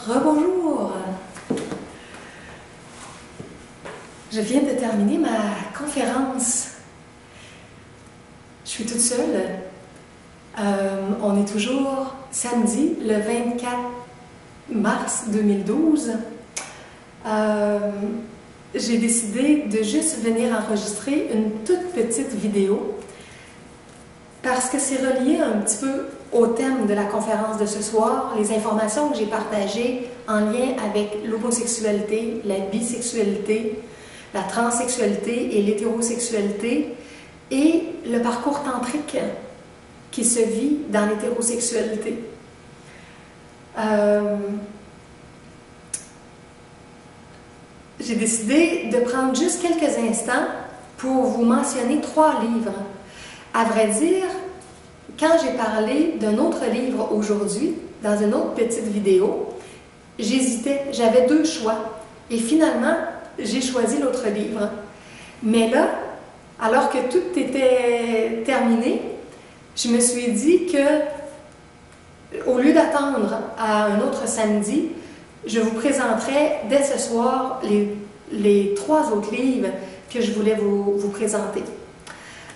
Rebonjour. Je viens de terminer ma conférence. Je suis toute seule. On est toujours samedi, le 24 mars 2012. J'ai décidé de juste venir enregistrer une toute petite vidéo parce que c'est relié un petit peu au thème de la conférence de ce soir, les informations que j'ai partagées en lien avec l'homosexualité, la bisexualité, la transsexualité et l'hétérosexualité et le parcours tantrique qui se vit dans l'hétérosexualité. J'ai décidé de prendre juste quelques instants pour vous mentionner 3 livres. À vrai dire, quand j'ai parlé d'un autre livre aujourd'hui, dans une autre petite vidéo, j'hésitais, j'avais 2 choix. Et finalement, j'ai choisi l'autre livre. Mais là, alors que tout était terminé, je me suis dit que, au lieu d'attendre à un autre samedi, je vous présenterai dès ce soir les 3 autres livres que je voulais vous présenter.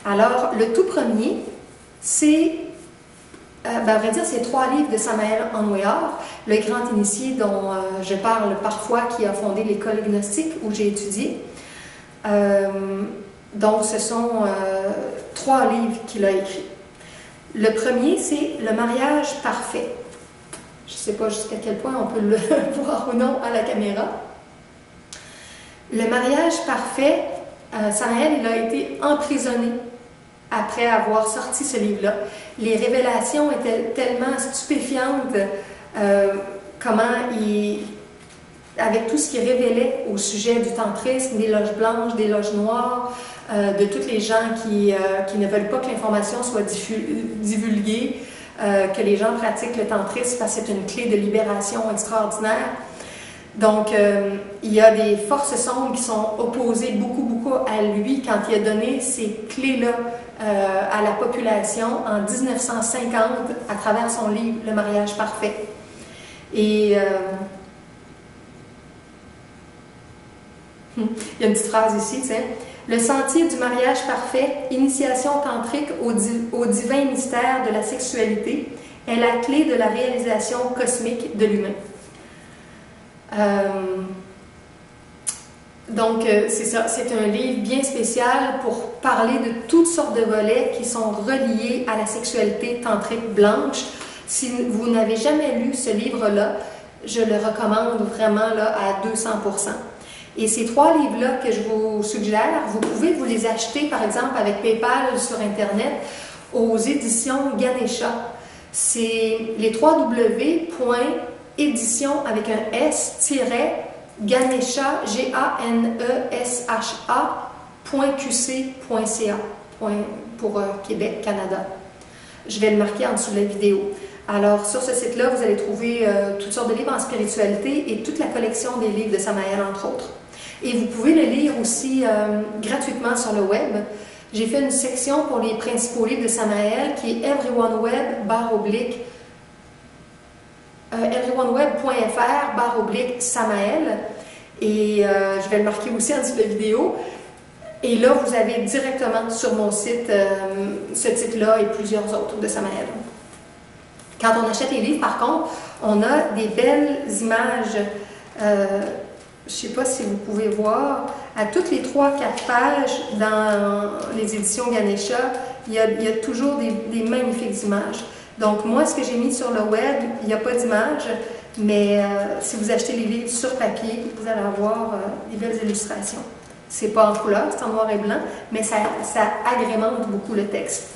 Alors, le tout premier, c'est, à vrai dire, c'est 3 livres de Samael Aun-Weor, le grand initié dont je parle parfois, qui a fondé l'école gnostique où j'ai étudié. Donc, ce sont 3 livres qu'il a écrits. Le premier, c'est Le mariage parfait. Je ne sais pas jusqu'à quel point on peut le voir ou non à la caméra. Le mariage parfait, Samael, il a été emprisonné après avoir sorti ce livre-là. Les révélations étaient tellement stupéfiantes, avec tout ce qu'il révélait au sujet du tantrisme, des loges blanches, des loges noires, de toutes les gens qui ne veulent pas que l'information soit divulguée, que les gens pratiquent le tantrisme parce que c'est une clé de libération extraordinaire. Donc, il y a des forces sombres qui sont opposées beaucoup à lui quand il a donné ces clés-là à la population en 1950 à travers son livre « Le mariage parfait ». Et il y a une petite phrase ici, tiens. « Le sentier du mariage parfait, initiation tantrique au divin mystère de la sexualité, est la clé de la réalisation cosmique de l'humain. » Donc, c'est ça, c'est un livre bien spécial pour parler de toutes sortes de volets qui sont reliés à la sexualité tantrique blanche. Si vous n'avez jamais lu ce livre-là, je le recommande vraiment là, à 200%. Et ces 3 livres-là que je vous suggère, vous pouvez vous les acheter, par exemple, avec PayPal sur Internet, aux éditions Ganesha. C'est les 3 édition avec un S-Ganesha, Ganesha.qc.ca pour Québec, Canada. Je vais le marquer en dessous de la vidéo. Alors, sur ce site-là, vous allez trouver toutes sortes de livres en spiritualité et toute la collection des livres de Samael, entre autres. Et vous pouvez le lire aussi gratuitement sur le web. J'ai fait une section pour les principaux livres de Samael qui est everyoneweb.fr/Samael. Et je vais le marquer aussi en dessous de la vidéo. Et là, vous avez directement sur mon site ce titre-là et plusieurs autres de Samael. Quand on achète les livres, par contre, on a des belles images. Je ne sais pas si vous pouvez voir, à toutes les 3-4 pages dans les éditions Ganesha, il y a toujours des magnifiques images. Donc moi, ce que j'ai mis sur le web, il n'y a pas d'image, mais si vous achetez les livres sur papier, vous allez avoir des belles illustrations. C'est pas en couleur, c'est en noir et blanc, mais ça agrémente beaucoup le texte.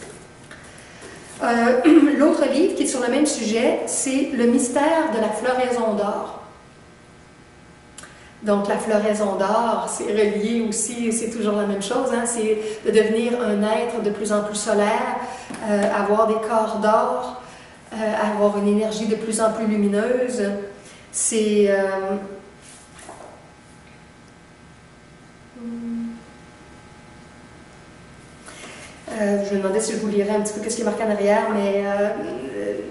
L'autre livre qui est sur le même sujet, c'est Le mystère de la floraison d'or. Donc la floraison d'or, c'est relié aussi, c'est toujours la même chose, hein, c'est de devenir un être de plus en plus solaire, avoir des corps d'or, avoir une énergie de plus en plus lumineuse. C'est... je me demandais si je vous lirais un petit peu ce qui est marqué en arrière, mais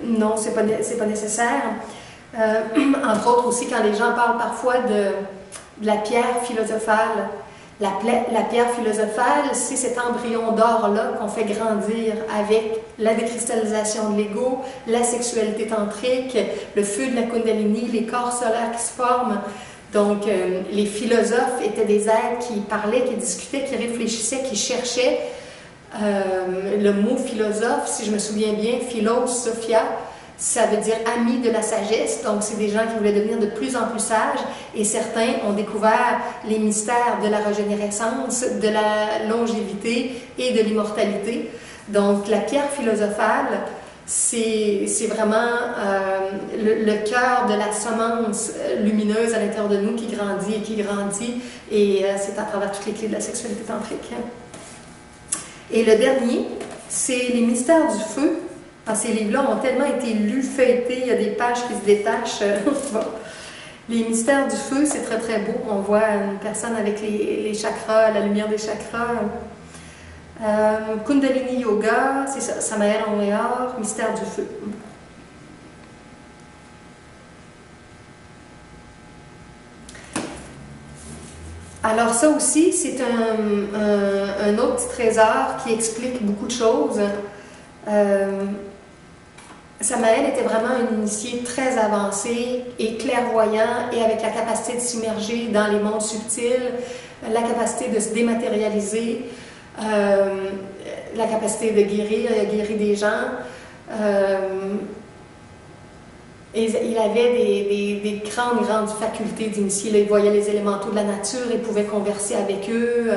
non, c'est pas nécessaire. Entre autres aussi, quand les gens parlent parfois de la pierre philosophale. La pierre philosophale, c'est cet embryon d'or-là qu'on fait grandir avec la décristallisation de l'ego, la sexualité tantrique, le feu de la Kundalini, les corps solaires qui se forment. Donc, les philosophes étaient des êtres qui parlaient, qui discutaient, qui réfléchissaient, qui cherchaient. Le mot philosophe, si je me souviens bien, philos, Sophia, ça veut dire ami de la sagesse, donc c'est des gens qui voulaient devenir de plus en plus sages, et certains ont découvert les mystères de la régénérescence, de la longévité et de l'immortalité. Donc la pierre philosophale, c'est vraiment le cœur de la semence lumineuse à l'intérieur de nous qui grandit, et c'est à travers toutes les clés de la sexualité tantrique. Et le dernier, c'est les mystères du feu. Ces livres-là ont tellement été lus, feuilletés, il y a des pages qui se détachent. Bon. Les mystères du feu, c'est très très beau. On voit une personne avec les chakras, la lumière des chakras. Kundalini Yoga, c'est ça, Samael Onweor, mystère du feu. Alors ça aussi, c'est un autre petit trésor qui explique beaucoup de choses. Samael était vraiment un initié très avancé et clairvoyant, et avec la capacité de s'immerger dans les mondes subtils, la capacité de se dématérialiser, la capacité de guérir, il a guéri des gens. Et il avait des grandes facultés d'initié. Il voyait les élémentaux de la nature, il pouvait converser avec eux,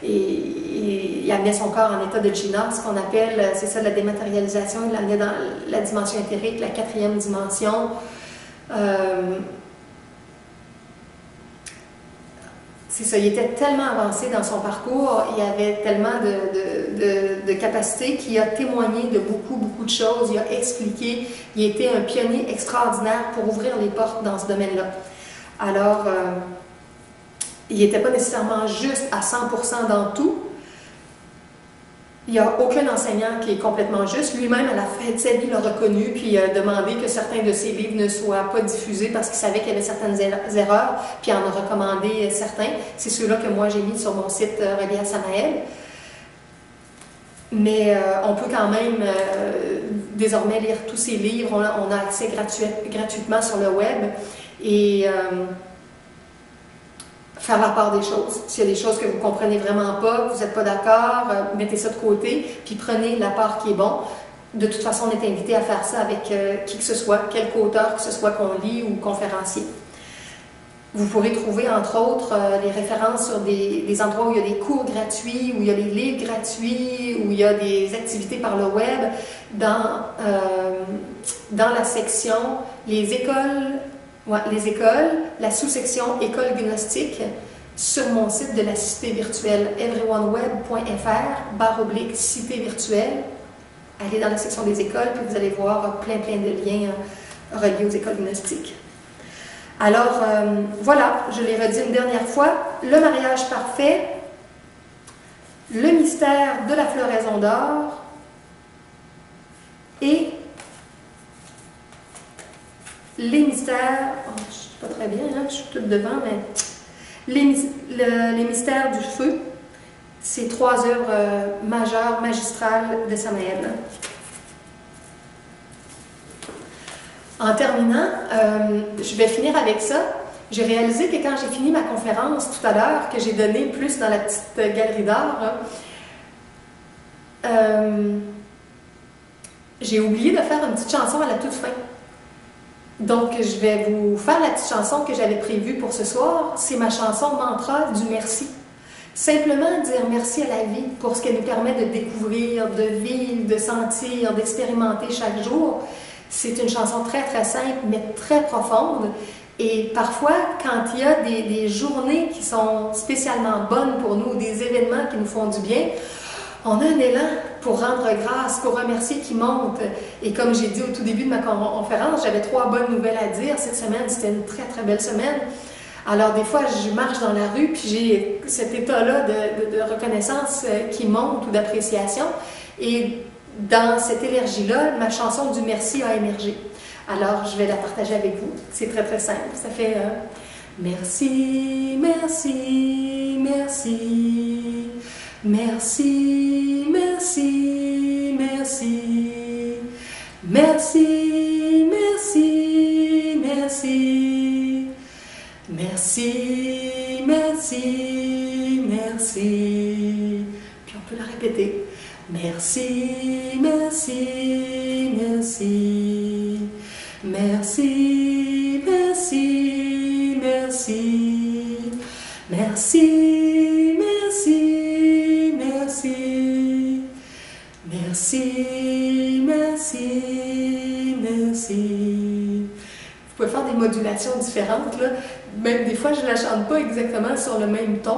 et il amenait son corps en état de jhana, ce qu'on appelle, c'est ça, la dématérialisation. Il l'amenait dans la dimension éthérique, la 4e dimension. C'est ça, il était tellement avancé dans son parcours, il avait tellement de capacités qu'il a témoigné de beaucoup de choses, il a expliqué, il était un pionnier extraordinaire pour ouvrir les portes dans ce domaine-là. Alors, il n'était pas nécessairement juste à 100% dans tout. Il n'y a aucun enseignant qui est complètement juste. Lui-même, à la fin de sa vie, l'a reconnu, puis il a demandé que certains de ses livres ne soient pas diffusés parce qu'il savait qu'il y avait certaines erreurs, puis il en a recommandé certains. C'est ceux-là que moi j'ai mis sur mon site relié à Samael. Mais on peut quand même désormais lire tous ses livres. On a accès gratuitement sur le web, et faire la part des choses. S'il y a des choses que vous ne comprenez vraiment pas, vous n'êtes pas d'accord, mettez ça de côté, puis prenez la part qui est bon. De toute façon, on est invité à faire ça avec qui que ce soit, quelque auteur que ce soit qu'on lit ou conférencier. Vous pourrez trouver, entre autres, les références sur des endroits où il y a des cours gratuits, où il y a des livres gratuits, où il y a des activités par le web, dans la section « Les écoles », la sous-section École gnostique, sur mon site de la Cité virtuelle, everyoneWeb.fr/cité virtuelle. Allez dans la section des écoles, puis vous allez voir plein de liens reliés aux écoles gnostiques. Alors, voilà, je l'ai redit une dernière fois, le mariage parfait, le mystère de la floraison d'or et les mystères, oh, je ne suis pas très bien, hein, je suis toute devant, mais les mystères du feu, c'est 3 œuvres majeures, magistrales de Samael. En terminant, je vais finir avec ça. J'ai réalisé que quand j'ai fini ma conférence tout à l'heure, que j'ai donnée plus dans la petite galerie d'art, j'ai oublié de faire une petite chanson à la toute fin. Donc, je vais vous faire la petite chanson que j'avais prévue pour ce soir. C'est ma chanson mantra du merci. Simplement dire merci à la vie pour ce qu'elle nous permet de découvrir, de vivre, de sentir, d'expérimenter chaque jour. C'est une chanson très simple, mais très profonde. Et parfois, quand il y a des journées qui sont spécialement bonnes pour nous, des événements qui nous font du bien, on a un élan pour rendre grâce, pour remercier qui monte. Et comme j'ai dit au tout début de ma conférence, j'avais 3 bonnes nouvelles à dire cette semaine. C'était une très belle semaine. Alors des fois, je marche dans la rue, puis j'ai cet état-là de reconnaissance qui monte ou d'appréciation. Et dans cette énergie-là, ma chanson du merci a émergé. Alors, je vais la partager avec vous. C'est très, très simple. Ça fait merci, merci, merci. Merci, merci, merci. Merci, merci, merci. Merci, merci, merci. Puis on peut la répéter. Merci, merci, merci. Merci, merci, merci. Merci, merci, merci. Merci, merci, merci. Vous pouvez faire des modulations différentes, là. Même des fois, je ne la chante pas exactement sur le même ton.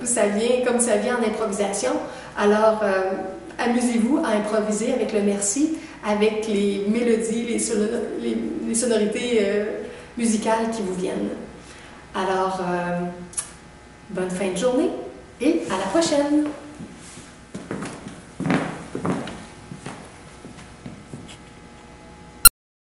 Ça vient comme ça vient en improvisation. Alors, amusez-vous à improviser avec le merci, avec les mélodies, les sonorités musicales qui vous viennent. Alors, bonne fin de journée et à la prochaine!